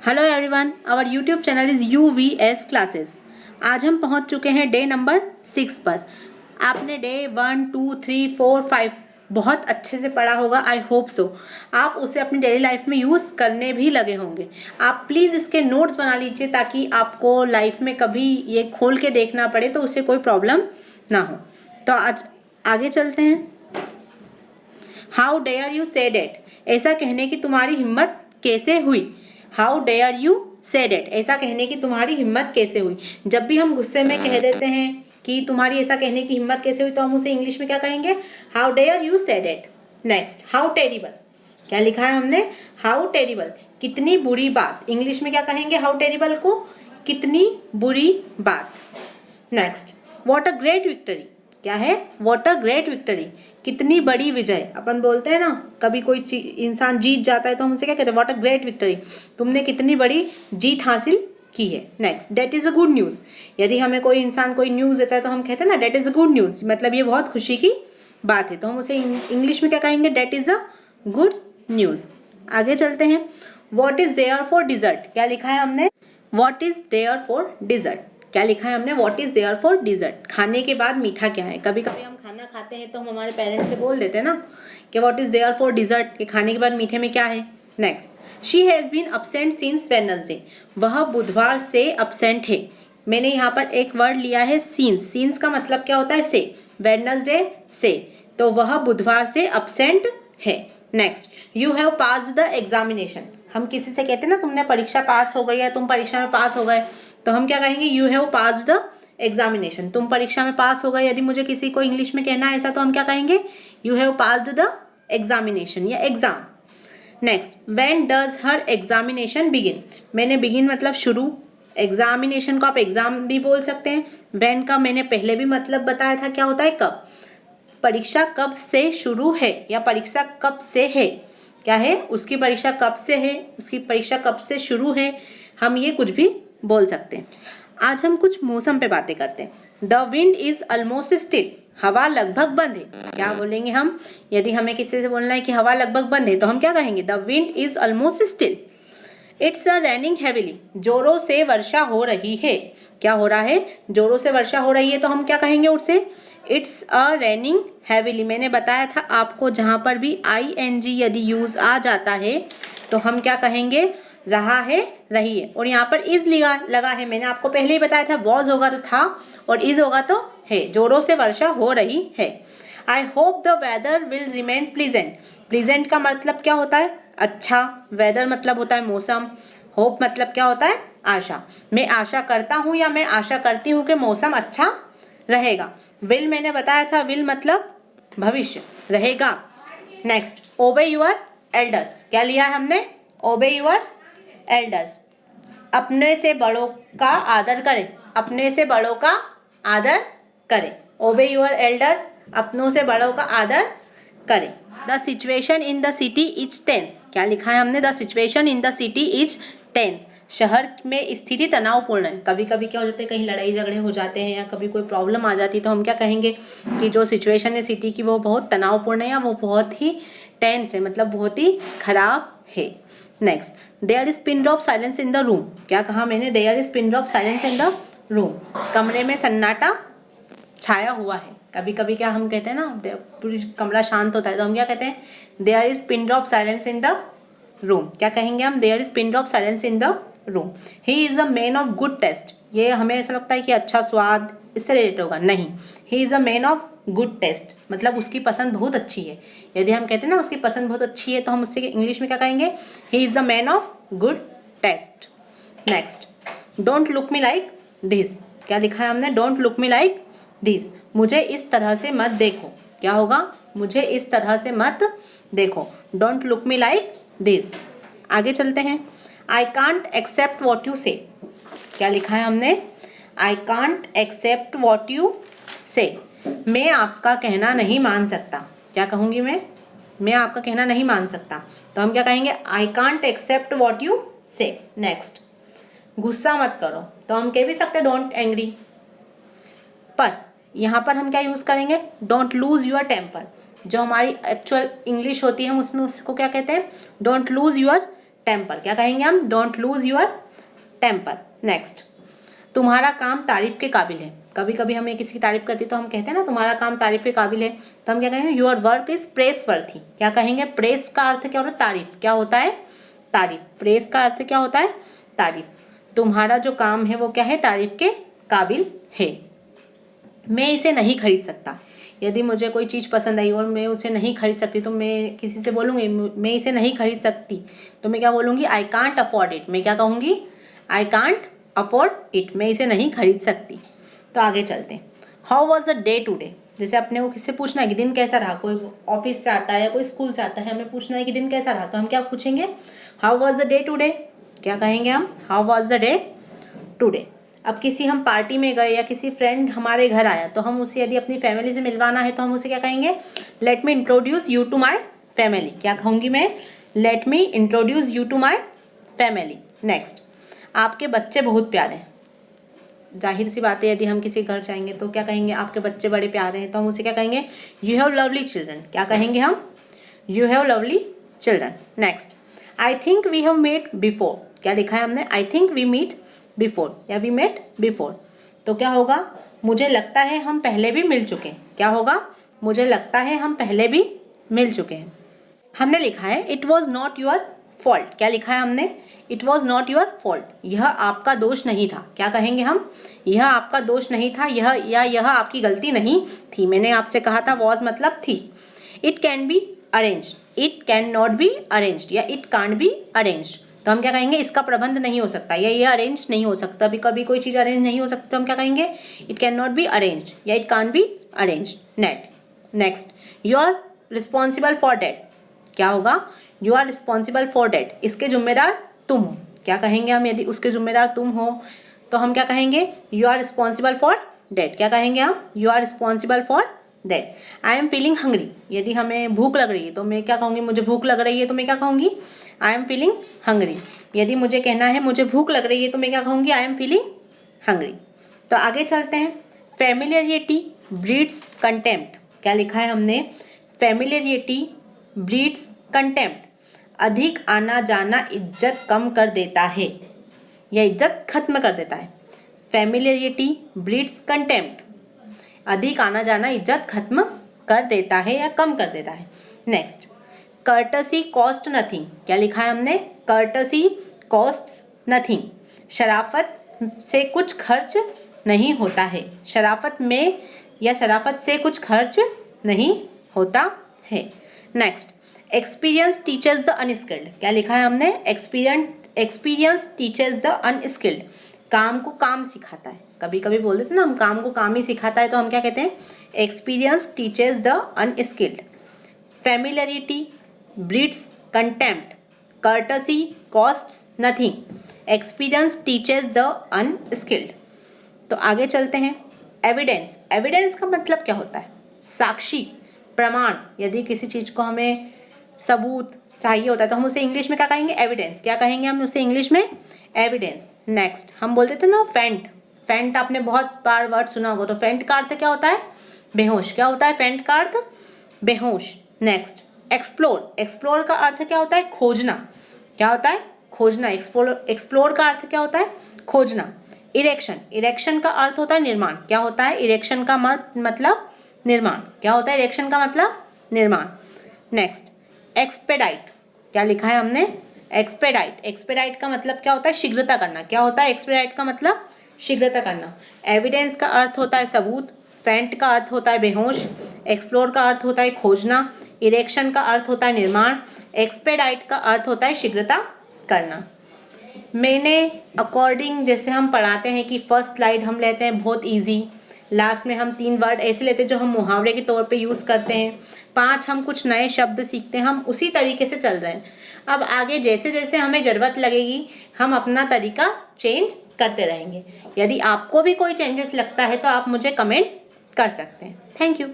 Hello everyone, our YouTube channel is UVS classes. आज हम पहुंच चुके हैं डे नंबर 6 पर। आपने डे 1, 2, 3, 4, 5 बहुत अच्छे से पढ़ा होगा, आई होप सो। आप उसे अपनी डेली लाइफ में यूज़ करने भी लगे होंगे। आप प्लीज़ इसके नोट्स बना लीजिए ताकि आपको लाइफ में कभी ये खोल के देखना पड़े तो उससे कोई प्रॉब्लम ना हो। तो आज आगे चलते हैं। हाउ डेयर यू से डेट, ऐसा कहने की तुम्हारी हिम्मत कैसे हुई। हाउ डेयर यू से डेट, ऐसा कहने की तुम्हारी हिम्मत कैसे हुई। जब भी हम गुस्से में कह देते हैं कि तुम्हारी ऐसा कहने की हिम्मत कैसे हुई, तो हम उसे इंग्लिश में क्या कहेंगे, हाउ डेयर यू से डेट। नेक्स्ट, हाउ टेरिबल, क्या लिखा है हमने, हाउ टेरिबल, कितनी बुरी बात। इंग्लिश में क्या कहेंगे हाउ टेरिबल को, कितनी बुरी बात। Next, what a great victory, क्या है, व्हाट अ ग्रेट विक्ट्री, कितनी बड़ी विजय। अपन बोलते हैं ना, कभी कोई इंसान जीत जाता है तो हम उसे क्या कहते हैं, व्हाट अ ग्रेट विक्ट्री, तुमने कितनी बड़ी जीत हासिल की है। Next, date is a good news, यदि हमें कोई इंसान कोई न्यूज़ देता है तो हम कहते हैं ना date is a good news, मतलब ये बहुत खुशी की बात है, तो हम उसे इंग्लिश में क्या कहेंगे, that is a good news. आगे चलते हैं। What is there for dessert, क्या लिखा है हमने, what is there for dessert, क्या लिखा है हमने, what is there for dessert, खाने के बाद मीठा क्या है। कभी कभी हम खाना खाते हैं तो हम हमारे पेरेंट्स से बोल देते हैं ना कि what is there for dessert, कि खाने के बाद मीठे में क्या है। Next, she has been absent since Wednesday, वह बुधवार से अपसेंट है। मैंने यहाँ पर एक वर्ड लिया है सीन्स, सीन्स का मतलब क्या होता है, से, वेडनेसडे से, तो वह बुधवार से अपसेंट है। Next, you have pass the examination, हम किसी से कहते हैं ना तुमने परीक्षा पास हो गई है, तुम परीक्षा में पास हो गए, तो हम क्या कहेंगे, you have passed the examination, तुम परीक्षा में पास हो गए। यदि मुझे किसी को इंग्लिश में कहना है ऐसा तो हम क्या कहेंगे, you have passed the examination या exam. Next, when does her examination begin, मैंने बिगिन मतलब शुरू, एग्जामिनेशन को आप एग्जाम भी बोल सकते हैं। व्हेन का मैंने पहले भी मतलब बताया था, क्या होता है, कब, परीक्षा कब से शुरू है या परीक्षा कब से है, क्या है, उसकी परीक्षा कब से है, उसकी परीक्षा कब से शुरू है, हम ये कुछ भी बोल सकते हैं। आज हम कुछ मौसम पे बातें करते हैं। The wind is almost still, हवा लगभग बंद है, क्या बोलेंगे हम, यदि हमें किसी से बोलना है कि हवा लगभग बंद है तो हम क्या कहेंगे, the wind is almost still. It's a raining heavily, जोरों से वर्षा हो रही है, क्या हो रहा है, जोरों से वर्षा हो रही है, तो हम क्या कहेंगे उससे, इट्स अ रेनिंग हैविली। मैंने बताया था आपको, जहाँ पर भी ING यदि यूज आ जाता है तो हम क्या कहेंगे, रहा है, रही है। और यहाँ पर इज लगा है, मैंने आपको पहले ही बताया था, वॉज होगा तो था और इज होगा तो है, जोरों से वर्षा हो रही है। I hope the weather will remain pleasant, pleasant का मतलब क्या होता है, अच्छा, वेदर मतलब होता है मौसम, होप मतलब क्या होता है, आशा। मैं आशा करता हूँ या मैं आशा करती हूँ कि मौसम अच्छा रहेगा। विल मैंने बताया था, विल मतलब भविष्य, रहेगा। नेक्स्ट, ओबे यूर एल्डर्स, क्या लिया है हमने, ओबे यूर एल्डर्स, अपने से बड़ों का आदर करें, अपने से बड़ों का आदर करें। ओबे यूर एल्डर्स, अपनों से बड़ों का आदर करें। The situation in the city is tense, क्या लिखा है हमने, the situation in the city is tense, शहर में स्थिति तनावपूर्ण है। कभी कभी क्या हो जाता है, कहीं लड़ाई झगड़े हो जाते हैं या कभी कोई प्रॉब्लम आ जाती है तो हम क्या कहेंगे कि जो सिचुएशन है सिटी की वो बहुत तनावपूर्ण है या वो बहुत ही टेंस है, मतलब बहुत ही खराब है। Next, there is pin drop silence in the room, क्या कहा मैंने, there is pin drop silence in the room, कमरे में सन्नाटा छाया हुआ है। कभी कभी क्या हम कहते हैं ना, पूरी कमरा शांत होता है तो हम क्या कहते हैं, there is pin drop silence in the room, क्या कहेंगे हम, there is pin drop silence in the room. He is a man of good taste, ये हमें ऐसा लगता है कि अच्छा स्वाद, इससे रिलेटेड होगा, नहीं, he is a man of good taste मतलब उसकी पसंद बहुत अच्छी है। यदि हम कहते हैं ना उसकी पसंद बहुत अच्छी है तो हम उससे इंग्लिश में क्या कहेंगे, he is a man of good taste. Next, don't look me like this, क्या लिखा है हमने, don't look me like this, मुझे इस तरह से मत देखो, क्या होगा, मुझे इस तरह से मत देखो, don't look me like this. आगे चलते हैं। I can't accept what you say, क्या लिखा है हमने, I can't accept what you say, मैं आपका कहना नहीं मान सकता, क्या कहूँगी मैं आपका कहना नहीं मान सकता, तो हम क्या कहेंगे, I can't accept what you say. Next, गुस्सा मत करो, तो हम कह भी सकते डोंट एंग्री, पर यहाँ पर हम क्या यूज़ करेंगे, डोंट लूज योर टेम्पर, जो हमारी एक्चुअल इंग्लिश होती है हम उसमें उसको क्या कहते हैं, डोंट लूज योर टेम्पर, क्या कहेंगे हम, don't lose your temper. Next, तुम्हारा काम तारीफ के काबिल है। कभी कभी हमें किसी की तारीफ करती तो हम कहते हैं ना तुम्हारा काम तारीफ के काबिल है, तो हम क्या कहेंगे, your work is press worthy. क्या कहेंगे, प्रेस का अर्थ क्या होता है, तारीफ। क्या होता है, तारीफ। प्रेस का अर्थ क्या होता है, तारीफ। तुम्हारा जो काम है वो क्या है, तारीफ के काबिल है। मैं इसे नहीं खरीद सकता। यदि मुझे कोई चीज़ पसंद आई और मैं उसे नहीं खरीद सकती तो मैं किसी से बोलूँगी मैं इसे नहीं खरीद सकती, तो मैं क्या बोलूँगी, आई कांट अफोर्ड इट। मैं क्या कहूँगी, आई कांट अफोर्ड इट, मैं इसे नहीं खरीद सकती। तो आगे चलते हैं। How was the day today. जैसे अपने को किससे पूछना है कि दिन कैसा रहा, कोई ऑफिस से आता है या कोई स्कूल से आता है, हमें पूछना है कि दिन कैसा रहा, तो हम क्या पूछेंगे, how was the day today. क्या कहेंगे हम, how was the day today. अब किसी हम पार्टी में गए या किसी फ्रेंड हमारे घर आया तो हम उसे यदि अपनी फैमिली से मिलवाना है तो हम उसे क्या कहेंगे, let me introduce you to my family. क्या कहूँगी मैं, let me introduce you to my family. Next, आपके बच्चे बहुत प्यारे हैं। जाहिर सी बात है, यदि हम किसी घर जाएंगे तो क्या कहेंगे, आपके बच्चे बड़े प्यारे हैं, तो हम उसे क्या कहेंगे, यू हैव लवली चिल्ड्रन। क्या कहेंगे हम, you have lovely children. Next, I think we have met before. क्या लिखा है हमने, I think we meet before या वी मेट बिफोर। तो क्या होगा, मुझे लगता है हम पहले भी मिल चुके हैं। क्या होगा, मुझे लगता है हम पहले भी मिल चुके हैं। हमने लिखा है it was not your fault. क्या लिखा है हमने, it was not your fault, यह आपका दोष नहीं था। क्या कहेंगे हम, यह आपका दोष नहीं था, यह आपकी गलती नहीं थी। मैंने आपसे कहा था वॉज मतलब थी। It can be arrange, it can not be arranged या इट कांट बी अरेंज्ड। तो हम क्या कहेंगे, इसका प्रबंध नहीं हो सकता या यह अरेंज नहीं हो सकता। अभी कभी कोई चीज़ अरेंज नहीं हो सकती तो हम क्या कहेंगे, it can not be arranged या it can't be arranged. Next, you are responsible for that. क्या होगा, you are responsible for that, इसके जिम्मेदार तुम हो। क्या कहेंगे हम, यदि उसके जिम्मेदार तुम हो तो हम क्या कहेंगे, you are responsible for that. क्या कहेंगे हम, you are responsible for that. I am feeling hungry, यदि हमें भूख लग रही है तो मैं क्या कहूँगी, मुझे भूख लग रही है तो मैं क्या कहूँगी, आई एम फीलिंग हंग्री। यदि मुझे कहना है मुझे भूख लग रही है तो मैं क्या कहूँगी, आई एम फीलिंग हंग्री। तो आगे चलते हैं। Familiarity breeds contempt. क्या लिखा है हमने, फेमिलियरिटी ब्रीड्स कंटेम्प्ट, अधिक आना जाना इज्जत कम कर देता है या इज्जत खत्म कर देता है। फेमिलियरिटी ब्रीड्स कंटेम्प्ट, अधिक आना जाना इज्जत खत्म कर देता है या कम कर देता है। Next, courtesy cost nothing. क्या लिखा है हमने, कर्टसी कॉस्ट नथिंग, शराफत से कुछ खर्च नहीं होता है। शराफत में या शराफत से कुछ खर्च नहीं होता है। Next, experience teachers the unskilled. क्या लिखा है हमने, एक्सपीरियंस टीचर्स द अनस्किल्ड, काम को काम सिखाता है। कभी कभी बोल देते ना हम, काम को काम ही सिखाता है, तो हम क्या कहते हैं, experience teachers the unskilled. Familiarity breeds contempt, courtesy costs nothing, experience teachers the unskilled. तो आगे चलते हैं। एविडेंस, एविडेंस का मतलब क्या होता है, साक्षी, प्रमाण। यदि किसी चीज़ को हमें सबूत चाहिए होता है तो हम उसे इंग्लिश में क्या कहेंगे, एविडेंस। क्या कहेंगे हम उसे इंग्लिश में, एविडेंस। नेक्स्ट, हम बोलते थे ना फेंट, फेंट आपने बहुत बार वर्ड सुना होगा, तो फेंट का अर्थ क्या होता है, बेहोश। क्या होता है फेंट का अर्थ, बेहोश। नेक्स्ट, एक्सप्लोर, एक्सप्लोर का अर्थ क्या होता है, खोजना। क्या होता है, खोजना। एक्सप्लोर का अर्थ क्या होता है, खोजना। इरेक्शन, इरेक्शन का अर्थ होता है निर्माण। क्या होता है, इरेक्शन का मतलब निर्माण। क्या होता है इरेक्शन का मतलब, निर्माण। Next, expedite. क्या लिखा है हमने, एक्सपेडाइट। एक्सपेडाइट का मतलब क्या होता है, शीघ्रता करना। क्या होता है एक्सपेडाइट का मतलब, शीघ्रता करना। एविडेंस का अर्थ होता है सबूत, फेंट का अर्थ होता है बेहोश, एक्सप्लोर का अर्थ होता है खोजना, इरेक्शन का अर्थ होता है निर्माण, एक्सपेडाइट का अर्थ होता है शीघ्रता करना। मैंने अकॉर्डिंग, जैसे हम पढ़ाते हैं कि फर्स्ट स्लाइड हम लेते हैं बहुत इजी, लास्ट में हम 3 वर्ड ऐसे लेते हैं जो हम मुहावरे के तौर पे यूज़ करते हैं, 5 हम कुछ नए शब्द सीखते हैं, हम उसी तरीके से चल रहे हैं। अब आगे जैसे जैसे हमें ज़रूरत लगेगी हम अपना तरीका चेंज करते रहेंगे। यदि आपको भी कोई चेंजेस लगता है तो आप मुझे कमेंट कर सकते हैं। Thank you.